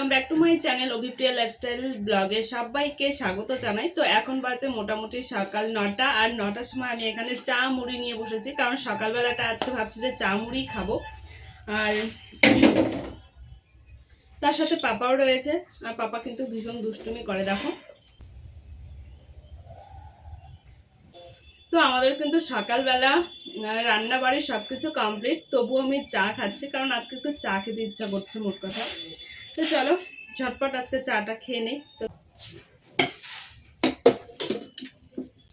Welcome back to my channel Abhipriya lifestyle ব্লগে সবাইকে স্বাগত জানাই। তো এখন বাজে মোটামুটি সকাল 9টা, আর 9টার সময় আমি এখানে চা মুড়ি নিয়ে বসেছি, কারণ সকালবেলাটা আজকে ভাবছি যে চা মুড়ি খাবো। আর তার সাথে পাপাও রয়েছে, আর পাপা কিন্তু ভীষণ দুষ্টুমি করে দেখো। তো আমাদের কিন্তু সকালবেলা রান্না বাড়ি সবকিছু কমপ্লিট, তবুও আমি চা খাচ্ছি কারণ আজকে একটু চা খেতে ইচ্ছা করছে মোট কথা। তো চলো ঝটপট আজকে চাটা খেয়ে নেই।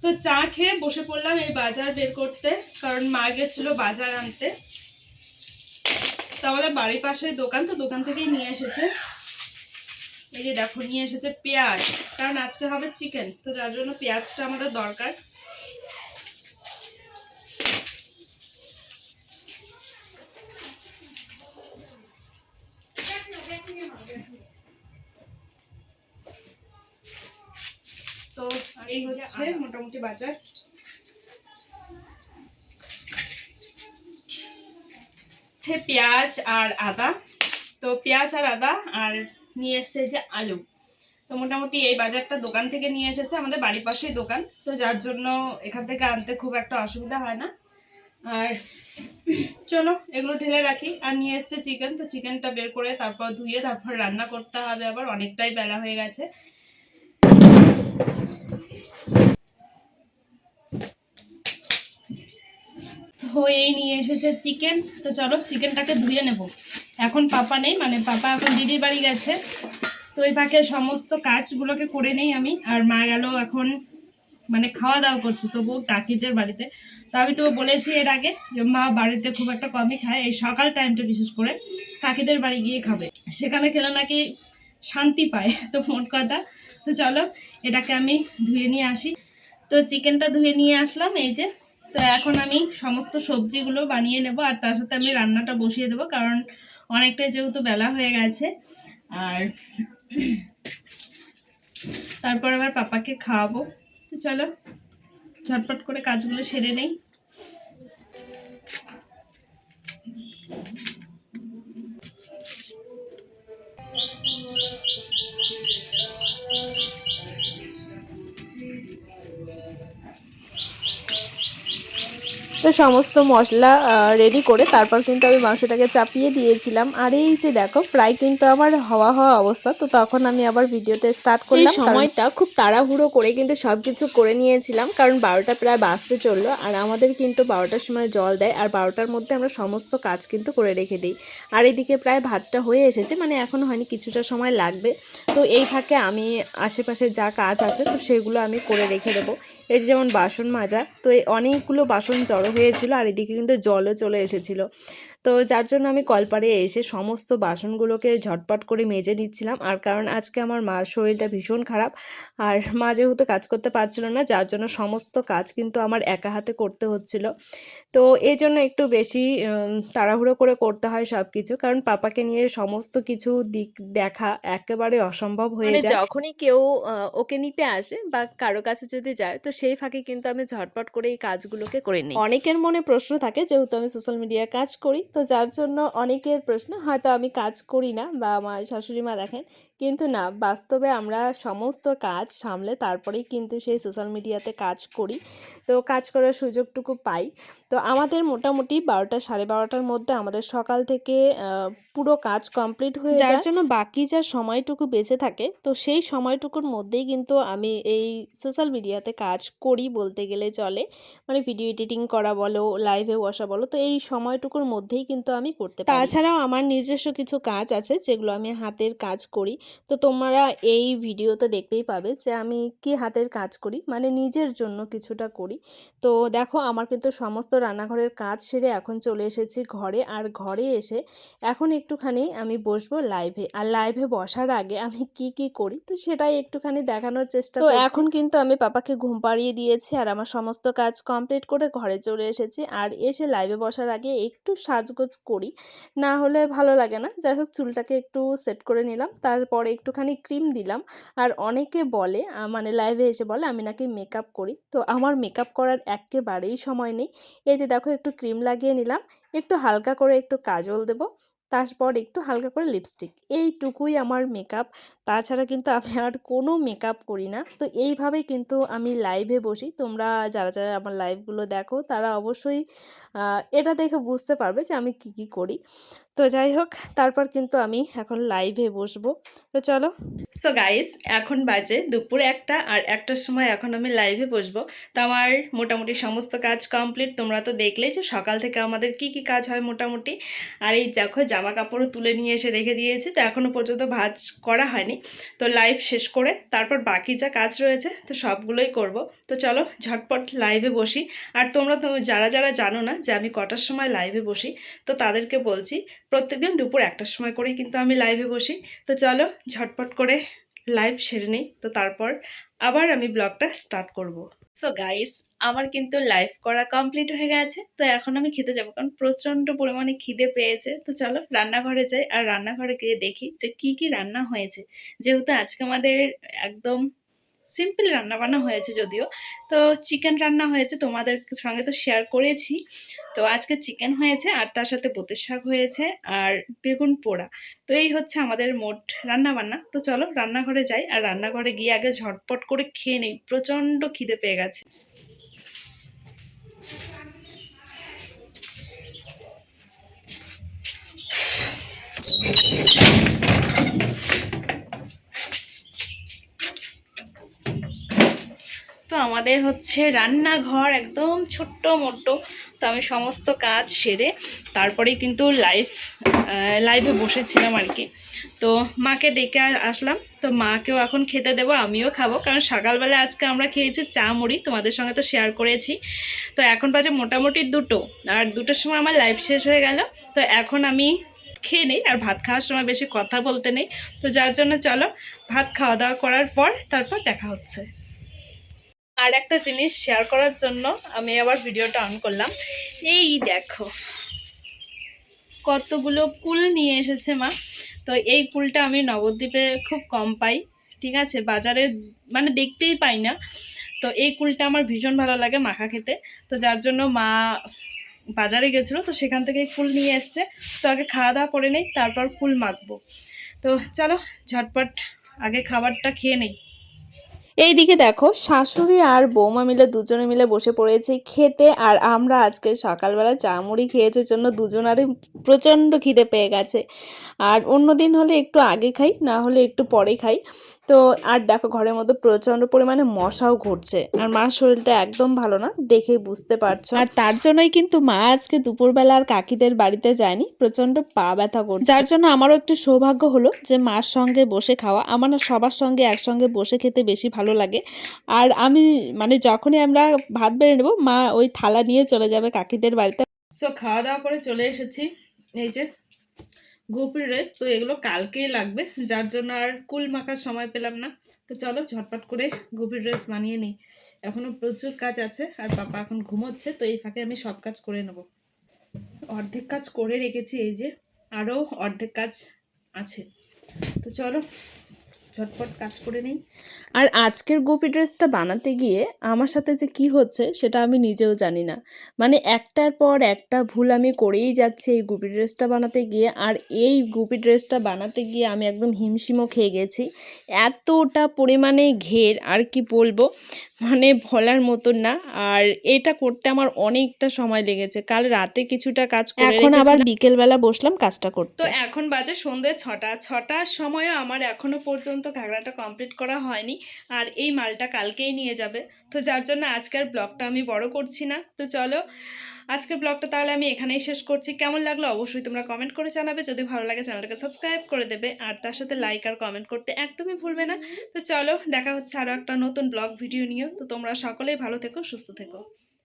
তো চা খেয়ে বসে পড়লাম এই বাজার বের করতে, কারণ মা গেছিল বাজার আনতে। তো আমাদের বাড়ির পাশে দোকান, তো দোকান থেকেই নিয়ে এসেছে। এই যে দেখো নিয়ে এসেছে পেঁয়াজ, কারণ আজকে হবে চিকেন, তো যার জন্য পেঁয়াজটা আমাদের দরকার। তো এই হচ্ছে মোটামুটি বাজার। পেঁয়াজ আর আদা, তো পেঁয়াজ আর আদা আর নিয়ে এসছে যে আলু। তো মোটামুটি এই বাজারটা দোকান থেকে নিয়ে এসেছে, আমাদের বাড়ির পাশেই দোকান, তো যার জন্য এখান থেকে আনতে খুব একটা অসুবিধা হয় না। আর চলো এগুলো ঢেলে রাখি। আর নিয়ে এসছে চিকেন, তো চিকেনটা বের করে তারপর ধুয়ে তারপর রান্না করতে হবে, আবার অনেকটাই বেলা হয়ে গেছে। তো এই নিয়ে এসেছে চিকেন, তো চলো চিকেনটাকে ধুয়ে নেব। এখন পাপা নেই, মানে পাপা এখন দিদির বাড়ি গেছে, তো এই ফাঁকে সমস্ত কাজগুলোকে করে নেই আমি। আর মা গেল এখন মানে খাওয়া দাওয়া করছে তবু কাকিদের বাড়িতে। তো আমি তো বলেছি এর আগে যে মা বাড়িতে খুব একটা কমই খায়, এই সকাল টাইমটা বিশেষ করে কাকিদের বাড়ি গিয়ে খাবে, সেখানে খেলে নাকি শান্তি পায়। তো মোট কথা, তো চলো এটাকে আমি ধুয়ে নিয়ে আসি। তো চিকেনটা ধুয়ে নিয়ে আসলাম এই যে। তো এখন আমি সমস্ত সবজিগুলো বানিয়ে নেব, আর তার সাথে আমি রান্নাটা বসিয়ে দেবো, কারণ অনেকটাই যেহেতু বেলা হয়ে গেছে। আর তারপর আবার পাপাকে খাওয়াবো। তো চলো ঝটপট করে কাজগুলো সেরে নেই। তো সমস্ত মশলা রেডি করে তারপর কিন্তু আমি মাংসটাকে চাপিয়ে দিয়েছিলাম। আর এই যে দেখো প্রায় কিন্তু আমার হওয়া অবস্থা। তো তখন আমি আবার ভিডিওটা স্টার্ট করলাম। সময়টা খুব তাড়াহুড়ো করে কিন্তু সব কিছু করে নিয়েছিলাম, কারণ 12টা প্রায় বাজতে চললো। আর আমাদের কিন্তু 12টার সময় জল দেয়, আর 12টার মধ্যে আমরা সমস্ত কাজ কিন্তু করে রেখে দিই। আর এদিকে প্রায় ভাতটা হয়ে এসেছে, মানে এখনও হয়নি, কিছুটা সময় লাগবে। তো এই ফাঁকে আমি আশেপাশে যা কাজ আছে তো সেগুলো আমি করে রেখে দেবো। এই যে যেমন বাসন মাজা, তো এই অনেকগুলো বাসন জড়ো হয়েছিল, আর এদিকে কিন্তু জলও চলে এসেছিলো। তো যার জন্য আমি কলপাড়ে এসে সমস্ত বাসনগুলোকে ঝটপট করে মেজে নিচ্ছিলাম। আর কারণ আজকে আমার মার শরীরটা ভীষণ খারাপ, আর মা যেহেতু কাজ করতে পারছিল না, যার জন্য সমস্ত কাজ কিন্তু আমার একা হাতে করতে হচ্ছিল। তো এই জন্য একটু বেশি তাড়াহুড়ো করে করতে হয় সব কিছু, কারণ পাপাকে নিয়ে সমস্ত কিছু দিক দেখা একেবারে অসম্ভব হয়ে যায়। যখনই কেউ ওকে নিতে আসে বা কারো কাছে যদি যায়, তো সেই ফাঁকে কিন্তু আমি ঝটপট করে এই কাজগুলোকে করে নিই। অনেকের মনে প্রশ্ন থাকে, যেহেতু আমি সোশ্যাল মিডিয়ায় কাজ করি, তো যার জন্য অনেকের প্রশ্ন হয়তো আমি কাজ করি না বা আমার শাশুড়ি মা দেখেন, কিন্তু না, বাস্তবে আমরা সমস্ত কাজ সামলে তারপরেই কিন্তু সেই সোশ্যাল মিডিয়াতে কাজ করি। তো কাজ করার সুযোগটুকু পাই। তো আমাদের মোটামুটি 12টা 12:30টার মধ্যে আমাদের সকাল থেকে পুরো কাজ কমপ্লিট হয়ে যায়, যার জন্য বাকি যা সময়টুকু বেঁচে থাকে, তো সেই সময়টুকুর মধ্যেই কিন্তু আমি এই সোশ্যাল মিডিয়াতে কাজ করি বলতে গেলে চলে। মানে ভিডিও এডিটিং করা বলো, লাইভে বসা বলো, তো এই সময়টুকুর মধ্যেই কিন্তু আমি করতে পারি। তাছাড়াও আমার নিজস্ব কিছু কাজ আছে যেগুলো আমি হাতের কাজ করি। তো তোমরা এই ভিডিওতে দেখতেই পাবে যে আমি কি হাতের কাজ করি, মানে নিজের জন্য কিছুটা করি। তো দেখো আমার কিন্তু সমস্ত রান্নাঘরের কাজ সেরে এখন চলে এসেছি ঘরে। আর ঘরে এসে এখন একটুখানি আমি বসবো লাইভে। আর লাইভে বসার আগে আমি কি করি তো সেটাই একটুখানি দেখানোর চেষ্টা করছি। তো এখন কিন্তু আমি পাপাকে ঘুম পাড়িয়ে দিয়েছি, আর আমার সমস্ত কাজ কমপ্লিট করে ঘরে চলে এসেছি। আর এসে লাইভে বসার আগে একটু সাজগোজ করি, না হলে ভালো লাগে না। যাই হোক চুলটাকে একটু সেট করে নিলাম, তারপরে একটুখানি ক্রিম দিলাম। আর অনেকে বলে মানে লাইভে এসে বলে আমি নাকি মেকআপ করি, তো আমার মেকআপ করার একেবারেই সময় নেই। এই যে দেখো একটু ক্রিম লাগিয়ে নিলাম, একটু হালকা করে একটু কাজল দেব, তারপর একটু হালকা করে লিপস্টিক, এইটুকুই আমার মেকআপ। তাছাড়া কিন্তু আমি আর কোনো মেকআপ করি না। তো এইভাবেই কিন্তু আমি লাইভে বসি। তোমরা যারা যারা আমার লাইভগুলো দেখো তারা অবশ্যই এটা দেখে বুঝতে পারবে যে আমি কি কি করি। তো যাই হোক, তারপর কিন্তু আমি এখন লাইভে বসবো। তো চলো। সো গাইস, এখন বাজে দুপুর 1টা, আর 1টার সময় এখন আমি লাইভে বসবো। তো আমার মোটামুটি সমস্ত কাজ কমপ্লিট। তোমরা তো দেখলেই যে সকাল থেকে আমাদের কি কি কাজ হয় মোটামুটি। আর এই দেখো জামা কাপড়ও তুলে নিয়ে এসে রেখে দিয়েছি। তো এখনও পর্যন্ত ভাঁজ করা হয়নি। তো লাইভ শেষ করে তারপর বাকি যা কাজ রয়েছে তো সবগুলোই করব। তো চলো ঝটপট লাইভে বসি। আর তোমরা তো যারা যারা জানো না যে আমি কটার সময় লাইভে বসি, তো তাদেরকে বলছি প্রত্যেকদিন দুপুর 1টার সময় করেই কিন্তু আমি লাইভে বসি। তো চলো ঝটপট করে লাইভ সেরে নিই, তো তারপর আবার আমি ব্লগটা স্টার্ট করব। সো গাইস, আমার কিন্তু লাইভ করা কমপ্লিট হয়ে গেছে। তো এখন আমি খেতে যাবো, কারণ প্রচণ্ড পরিমাণে খিদে পেয়েছে। তো চলো রান্নাঘরে যাই, আর রান্নাঘরে গিয়ে দেখি যে কি কি রান্না হয়েছে। যেহেতু আজকে আমাদের একদম সিম্পল রান্না বান্না হয়েছে, যদিও তো চিকেন রান্না হয়েছে, তোমাদের সঙ্গে তো শেয়ার করেছি। তো আজকে চিকেন হয়েছে, আর তার সাথে পোতের শাক হয়েছে, আর বেগুন পোড়া। তো এই হচ্ছে আমাদের মোট রান্না বান্না। তো চলো রান্নাঘরে যাই, আর রান্নাঘরে গিয়ে আগে ঝটপট করে খেয়ে নেই, প্রচণ্ড খিদে পেয়ে গেছে। তো আমাদের হচ্ছে রান্নাঘর একদম ছোট্ট মোটো। তো আমি সমস্ত কাজ সেরে তারপরেই কিন্তু লাইভে বসেছিলাম আর কি। তো মাকে ডেকে আসলাম। তো মাকেও এখন খেতে দেবো, আমিও খাবো, কারণ সকালবেলা আজকে আমরা খেয়েছি চা মুড়ি, তোমাদের সঙ্গে তো শেয়ার করেছি। তো এখন বাজে মোটামুটি 2টো, আর 2টোর সময় আমার লাইভ শেষ হয়ে গেল। তো এখন আমি খেয়ে নেই, আর ভাত খাওয়ার সময় বেশি কথা বলতে নেই। তো যার জন্য চলো ভাত খাওয়া দাওয়া করার পর তারপর দেখা হচ্ছে। আর একটা জিনিস শেয়ার করার জন্য আমি আবার ভিডিওটা অন করলাম। এই দেখো কতগুলো কুল নিয়ে এসেছে মা। তো এই কুলটা আমি নবদ্বীপে খুব কম পাই, ঠিক আছে, বাজারে মানে দেখতেই পাই না। তো এই কুলটা আমার ভীষণ ভালো লাগে মাখা খেতে। তো যার জন্য মা বাজারে গেছিলো, তো সেখান থেকে কুল নিয়ে এসছে। তো আগে খাওয়া দাওয়া করে নেই, তারপর কুল মাখবো। তো চলো ঝটপট আগে খাবারটা খেয়ে নেই। এইদিকে দেখো শাশুড়ি আর বৌমা মিলে দুজনে মিলে বসে পড়েছে খেতে। আর আমরা আজকে সকালবেলা চা মুড়ি খেয়েছে জন্য দুজনারই প্রচণ্ড খিদে পেয়ে গেছে। আর অন্য দিন হলে একটু আগে খাই, না হলে একটু পরে খাই। তো আর দেখো ঘরের মধ্যে প্রচণ্ড পরিমাণে মশাও ঘুরছে, আর মার শরীরটা একদম ভালো না, দেখেই বুঝতে পারছো। আর তার জন্যই কিন্তু মা আজকে দুপুরবেলা আর কাকিদের বাড়িতে যায়নি, প্রচণ্ড পা ব্যথা করছে। যার জন্য আমারও একটু সৌভাগ্য হলো যে মার সঙ্গে বসে খাওয়া। আমার না সবার সঙ্গে একসঙ্গে বসে খেতে বেশি ভালো লাগে। আর আমি মানে যখনই আমরা ভাত বেড়ে নেবো, মা ওই থালা নিয়ে চলে যাবে কাকিদের বাড়িতে। সো খাওয়া দাওয়া করে চলে এসেছি। এই যে গোপির রেস, তো এগুলো কালকেই লাগবে, যার জন্য আর কুল মাখার সময় পেলাম না। তো চলো ঝটপট করে গোপির রেস বানিয়ে নিই, এখনো প্রচুর কাজ আছে। আর পাপা এখন ঘুমোচ্ছে, তো এই ফাঁকে আমি সব কাজ করে নেব। অর্ধেক কাজ করে রেখেছি, এই যে আরও অর্ধেক কাজ আছে। তো চলো ঝটপট কাজ করে নেই। আর আজকের গোপী ড্রেসটা বানাতে গিয়ে আমার সাথে যে কি হচ্ছে সেটা আমি নিজেও জানি না। মানে একটার পর একটা ভুল আমি করেই যাচ্ছি এই গোপী ড্রেসটা বানাতে গিয়ে। আর এই গোপী ড্রেসটা বানাতে গিয়ে আমি একদম হিমশিমও খেয়ে গেছি, এতটা পরিমাণে ঘের আর কি বলবো, মানে বলার মতন না। আর এটা করতে আমার অনেকটা সময় লেগেছে, কাল রাতে কিছুটা কাজ করে এখন আবার বিকেলবেলা বসলাম কাজটা করতে। তো এখন বাজে সন্ধ্যে 6টার সময়ও আমার এখনো পর্যন্ত ঘাগড়াটা কমপ্লিট করা হয়নি। আর এই মালটা কালকেই নিয়ে যাবে। তো যার জন্য আজকের ব্লগটা আমি বড় করছি না। তো চলো আজকের ব্লগটা তাহলে আমি এখানেই শেষ করছি। কেমন লাগলো অবশ্যই তোমরা কমেন্ট করে জানাবে। যদি ভালো লাগে চ্যানেলটাকে সাবস্ক্রাইব করে দেবে, আর তার সাথে লাইক আর কমেন্ট করতে একদমই ভুলবে না। তো চলো দেখা হচ্ছে আরও একটা নতুন ব্লগ ভিডিও নিয়ে। তো তোমরা সকলেই ভালো থেকো, সুস্থ থেকো।